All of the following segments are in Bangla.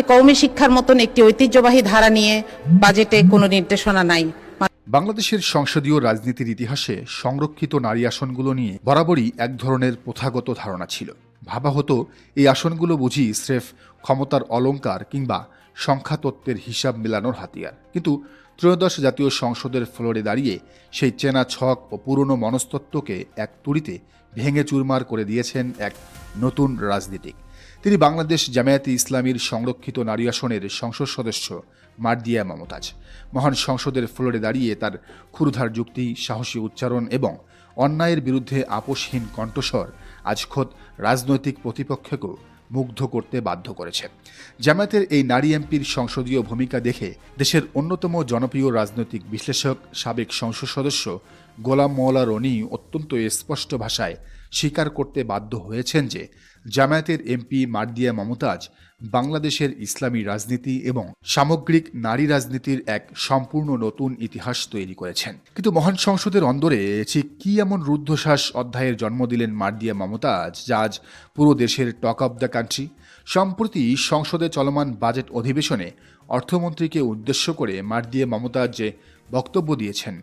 কওমি শিক্ষার মতন একটি ঐতিহ্যবাহী ধারা নিয়ে বাজেটে কোনো নির্দেশনা নাই। বাংলাদেশের সংসদীয় রাজনীতির ইতিহাসে সংরক্ষিত নারী আসনগুলো নিয়ে বরাবরই এক ধরনের প্রথাগত ধারণা ছিল। ভাবা হতো এই আসনগুলো বুঝি স্রেফ ক্ষমতার অলংকার কিংবা সংখ্যাতত্ত্বের হিসাব মেলানোর হাতিয়ার। কিন্তু ত্রয়োদশ জাতীয় সংসদের ফ্লোরে দাঁড়িয়ে সেই চেনা ছক ও পুরনো মনস্তত্ত্বকে এক তুড়িতে ভেঙে চুরমার করে দিয়েছেন এক নতুন রাজনীতিক। তিনি বাংলাদেশ জামায়াতে ইসলামীর সংরক্ষিত নারী আসনের সংসদ সদস্য মারদিয়া মমতাজ। মহান সংসদের ফ্লোরে দাঁড়িয়ে তার ক্ষুরধার যুক্তি, সাহসী উচ্চারণ এবং অন্যায়ের বিরুদ্ধে আপোষহীন কণ্ঠস্বর আজ খোদ রাজনৈতিক প্রতিপক্ষকেও মুগ্ধ করতে বাধ্য করেছে। জামায়াতের এই নারী এমপির সংসদীয় ভূমিকা দেখে দেশের অন্যতম জনপ্রিয় রাজনৈতিক বিশ্লেষক, সাবেক সংসদ সদস্য গোলাম মওলা রনি অত্যন্ত স্পষ্ট ভাষায় স্বীকার করতে বাধ্য হয়েছেন যে জামায়াতের এমপি মারদিয়া মমতাজ বাংলাদেশের ইসলামী রাজনীতি এবং সামগ্রিক নারী রাজনীতির এক সম্পূর্ণ নতুন ইতিহাস তৈরি করেছেন। কিন্তু মহান সংসদের অন্দরে ঠিক কি এমন রুদ্ধশ্বাস অধ্যায়ের জন্ম দিলেন মারদিয়া মমতাজ, যা আজ পুরো দেশের টক অব দ্য কান্ট্রি? সম্প্রতি সংসদে চলমান বাজেট অধিবেশনে অর্থমন্ত্রীকে উদ্দেশ্য করে মারদিয়া মমতাজ যে বক্তব্য দিয়েছেন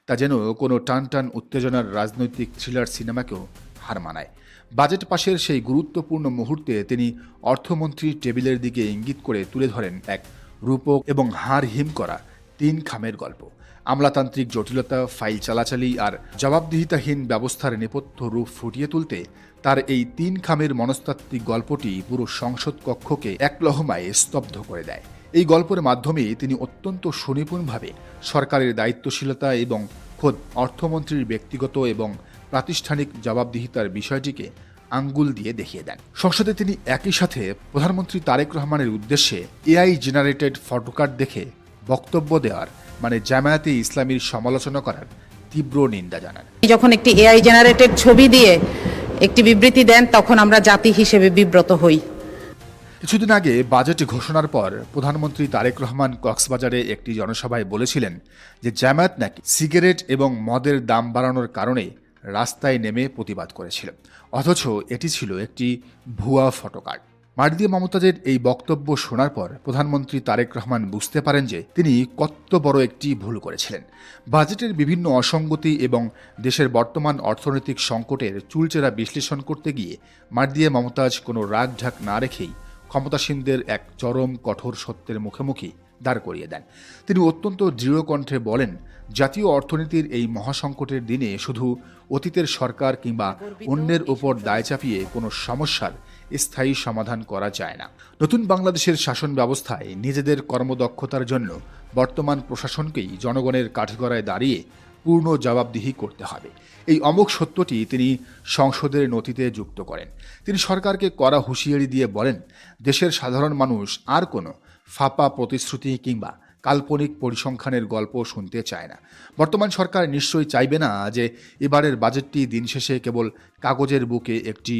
তা যেন কোনো টান টান উত্তেজনার রাজনৈতিক থ্রিলার সিনেমাকেও হার মানায়। বাজেট পাশের সেই গুরুত্বপূর্ণ মুহূর্তে তিনি অর্থমন্ত্রীর টেবিলের দিকে ইঙ্গিত করে তুলে ধরেন এক রূপক এবং হাড় হিম করা 3 খামের গল্প। আমলাতান্ত্রিক জটিলতা, ফাইল চালাচালি আর জবাবদিহিতাহীন ব্যবস্থার নেপথ্য রূপ ফুটিয়ে তুলতে তার এই 3 খামের মনস্তাত্ত্বিক গল্পটি পুরো সংসদ কক্ষকে এক লহমায় স্তব্ধ করে দেয়। এই গল্পের মাধ্যমে তিনি অত্যন্ত সুনিপুণভাবে সরকারের দায়িত্বশীলতা এবং খোদ অর্থমন্ত্রীর ব্যক্তিগত এবং প্রাতিষ্ঠানিক জবাবদিহিতার বিষয়টিকে আঙ্গুল দিয়ে দেখিয়ে দেন। সংসদে তিনি একই সাথে প্রধানমন্ত্রী তারেক রহমানের উদ্দেশ্যে এআই জেনারেটেড ফটোকার্ড দেখে বক্তব্য দেওয়ার মানে জামায়াতে ইসলামীর সমালোচনা করার তীব্র নিন্দা জানান। যখন একটি এআই জেনারেটেড ছবি দিয়ে একটি বিবৃতি দেন তখন আমরা জাতি হিসেবে বিব্রত হই। কিছুদিন আগে বাজেট ঘোষণার পর প্রধানমন্ত্রী তারেক রহমান কক্সবাজারে একটি জনসভায় বলেছিলেন যে জামায়াত নাকি সিগারেট এবং মদের দাম বাড়ানোর কারণে রাস্তায় নেমে প্রতিবাদ করেছিল, অথচ এটি ছিল একটি ভুয়া ফটোকার্ড। মারদিয়া মমতাজের এই বক্তব্য শোনার পর প্রধানমন্ত্রী তারেক রহমান বুঝতে পারেন যে তিনি কত বড় একটি ভুল করেছিলেন। বাজেটের বিভিন্ন অসঙ্গতি এবং দেশের বর্তমান অর্থনৈতিক সংকটের চুলচেরা বিশ্লেষণ করতে গিয়ে মারদিয়া মমতাজ কোনো রাগ ঢাক না রেখেই ক্ষমতাসীনদের এক চরম কঠোর সত্যের মুখোমুখি দাঁড় করিয়ে দেন। তিনি অত্যন্ত দৃঢ় কণ্ঠে বলেন, জাতীয় অর্থনীতির এই মহাসংকটের দিনে শুধু অতীতের সরকার কিংবা অন্যের ওপর দায় চাপিয়ে কোনো সমস্যার স্থায়ী সমাধান করা যায় না। নতুন বাংলাদেশের শাসন ব্যবস্থায় নিজেদের কর্মদক্ষতার জন্য বর্তমান প্রশাসনকেই জনগণের কাঠগড়ায় দাঁড়িয়ে পূর্ণ জবাবদিহি করতে হবে। এই অমোঘ সত্যটি তিনি সংসদের নথিতে যুক্ত করেন। তিনি সরকারকে কড়া হুঁশিয়ারি দিয়ে বলেন, দেশের সাধারণ মানুষ আর কোনো ফাঁপা প্রতিশ্রুতি কিংবা কাল্পনিক পরিসংখ্যানের গল্প শুনতে চায় না। বর্তমান সরকার নিশ্চয়ই চাইবে না যে এবারের বাজেটটি দিন শেষে কেবল কাগজের বুকে একটি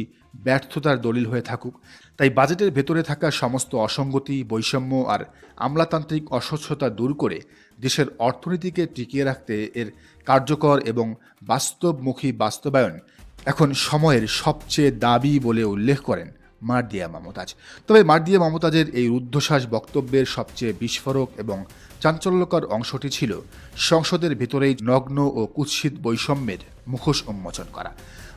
ব্যর্থতার দলিল হয়ে থাকুক। তাই বাজেটের ভেতরে থাকা সমস্ত অসঙ্গতি, বৈষম্য আর আমলাতান্ত্রিক অস্বচ্ছতা দূর করে দেশের অর্থনীতিকে টিকিয়ে রাখতে এর কার্যকর এবং বাস্তবমুখী বাস্তবায়ন এখন সময়ের সবচেয়ে দাবি বলে উল্লেখ করেন মারদিয়া মমতাজ। তবে মারদিয়া মমতাজের এই রুদ্ধশ্বাস বক্তব্যের সবচেয়ে বিস্ফোরক এবং চাঞ্চল্যকর অংশটি ছিল সংসদের ভেতরেই নগ্ন ও কুৎসিত বৈষম্যের মুখোশ উন্মোচন করা।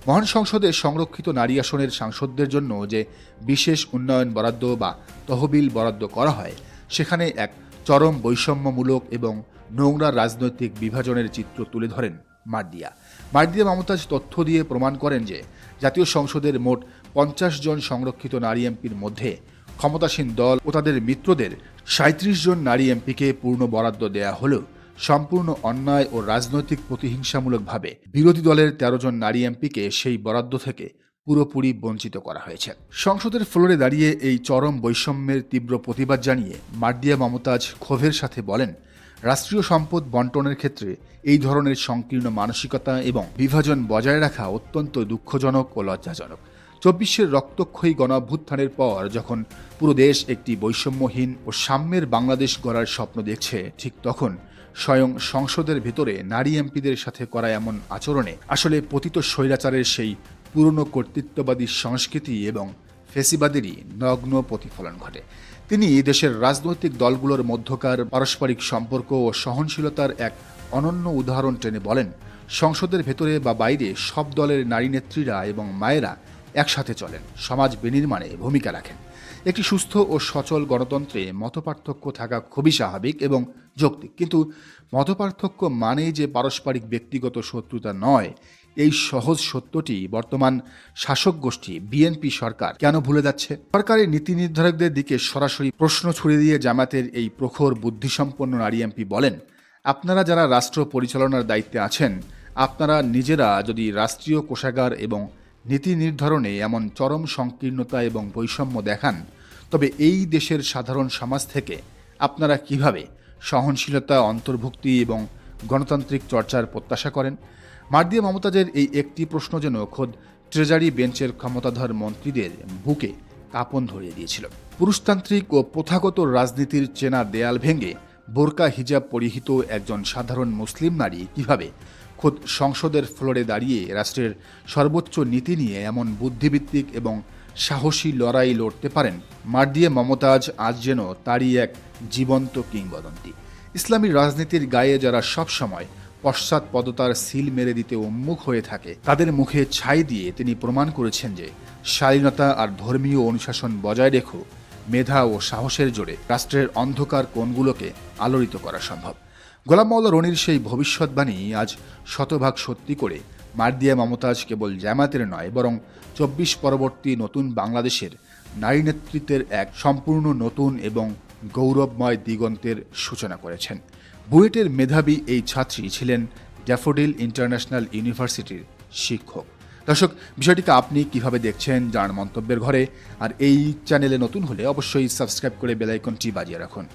মহান সংসদে সংরক্ষিত নারী আসনের সাংসদদের জন্য যে বিশেষ উন্নয়ন বরাদ্দ বা তহবিল বরাদ্দ করা হয়, সেখানে এক চরম বৈষম্যমূলক এবং নোংরা রাজনৈতিক বিভাজনের চিত্র তুলে ধরেন মারদিয়া মমতাজ তথ্য দিয়ে প্রমাণ করেন যে জাতীয় সংসদের মোট 50 জন সংরক্ষিত নারী এমপির মধ্যে ক্ষমতাসীন দল ও তাদের মিত্রদের 37 জন নারী এমপিকে পূর্ণ বরাদ্দ দেয়া হলেও সম্পূর্ণ অন্যায় ও রাজনৈতিক প্রতিহিংসামূলকভাবে বিরোধী দলের 13 জন নারী এমপিকে সেই বরাদ্দ থেকে পুরোপুরি বঞ্চিত করা হয়েছে। সংসদের ফ্লোরে দাঁড়িয়ে এই চরম বৈষম্যের তীব্র প্রতিবাদ জানিয়ে মারদিয়া মমতাজ ক্ষোভের সাথে বলেন, রাষ্ট্রীয় সম্পদ বন্টনের ক্ষেত্রে এই ধরনের সংকীর্ণ মানসিকতা এবং বিভাজন বজায় রাখা অত্যন্ত দুঃখজনক ও লজ্জাজনক। 24-এর রক্তক্ষয়ী গণঅভ্যুত্থানের পর যখন পুরো দেশ একটি বৈষম্যহীন ও সাম্যের বাংলাদেশ গড়ার স্বপ্ন দেখছে, ঠিক তখন স্বয়ং সংসদের ভেতরে নারী এমপিদের সাথে করা এমন আচরণে আসলে পতিত স্বৈরাচারের সেই পুরনো কর্তৃত্ববাদী সংস্কৃতি এবং ফেসিবাদেরই নগ্ন প্রতিফলন ঘটে। তিনি দেশের রাজনৈতিক দলগুলোর মধ্যকার পারস্পরিক সম্পর্ক ও সহনশীলতার এক অনন্য উদাহরণ টেনে বলেন, সংসদের ভেতরে বা বাইরে সব দলের নারী নেত্রীরা এবং মায়েরা একসাথে চলেন, সমাজ বিনির্মাণে ভূমিকা রাখেন। একটি সুস্থ ও সচল গণতন্ত্রে মতপার্থক্য থাকা খুবই স্বাভাবিক এবং যৌক্তিক, কিন্তু মতপার্থক্য মানেই যে পারস্পরিক ব্যক্তিগত শত্রুতা নয়, এই সহজ সত্যটি বর্তমান শাসক গোষ্ঠী বিএনপি সরকার কেন ভুলে যাচ্ছে? সরকারের নীতি নির্ধারকদের দিকে সরাসরি প্রশ্ন ছুড়ে দিয়ে জামায়াতের এই প্রখর বুদ্ধিসম্পন্ন নারী এমপি বলেন, আপনারা যারা রাষ্ট্র পরিচালনার দায়িত্বে আছেন, আপনারা নিজেরা যদি রাষ্ট্রীয় কোষাগার এবং নীতি নির্ধারণে এমন চরম সংকীর্ণতা এবং বৈষম্য দেখান, তবে এই দেশের সাধারণ সমাজ থেকে আপনারা কিভাবে সহনশীলতা, অন্তর্ভুক্তি এবং গণতান্ত্রিক চর্চার প্রত্যাশা করেন? মার্দিয়া মমতাজের এই একটি প্রশ্ন যেন খোদ ট্রেজারি বেঞ্চের ক্ষমতাধর মন্ত্রীদের বুকে কাঁপন ধরিয়ে দিয়েছিল। পুরুষতান্ত্রিক ও প্রথাগত রাজনীতির চেনা দেয়াল ভেঙে বোরকা হিজাব পরিহিত একজন সাধারণ মুসলিম নারী কিভাবে খোদ সংসদের ফ্লোরে দাঁড়িয়ে রাষ্ট্রের সর্বোচ্চ নীতি নিয়ে এমন বুদ্ধিভিত্তিক এবং সাহসী লড়াই লড়তে পারেন, মার্দিয়া মমতাজ আজ যেন তারই এক জীবন্ত কিংবদন্তি। ইসলামী রাজনীতির গায়ে যারা সবসময় পশ্চাৎপদতার সিল মেরে দিতে উন্মুখ হয়ে থাকে, তাদের মুখে ছাই দিয়ে তিনি প্রমাণ করেছেন যে শালীনতা আর ধর্মীয় অনুশাসন বজায় রেখো মেধা ও সাহসের জোরে রাষ্ট্রের অন্ধকার কোণগুলোকে আলোড়িত করা সম্ভব। গোলাম মাওলা রনির সেই ভবিষ্যৎবাণী আজ শতভাগ সত্যি করে মার্দিয়া মমতাজ কেবল জামায়াতের নয়, বরং ২৪ পরবর্তী নতুন বাংলাদেশের নারী নেতৃত্বের এক সম্পূর্ণ নতুন এবং গৌরবময় দিগন্তের সূচনা করেছেন। বুয়েটের মেধাবী এই ছাত্রী ছিলেন ড্যাফোডিল ইন্টারন্যাশনাল ইউনিভার্সিটির শিক্ষক। দর্শক, বিষয়টিকে আপনি কিভাবে দেখছেন জানান মন্তব্যের ঘরে। আর এই চ্যানেলে নতুন হলে অবশ্যই সাবস্ক্রাইব করে বেল আইকনটি বাজিয়ে রাখুন।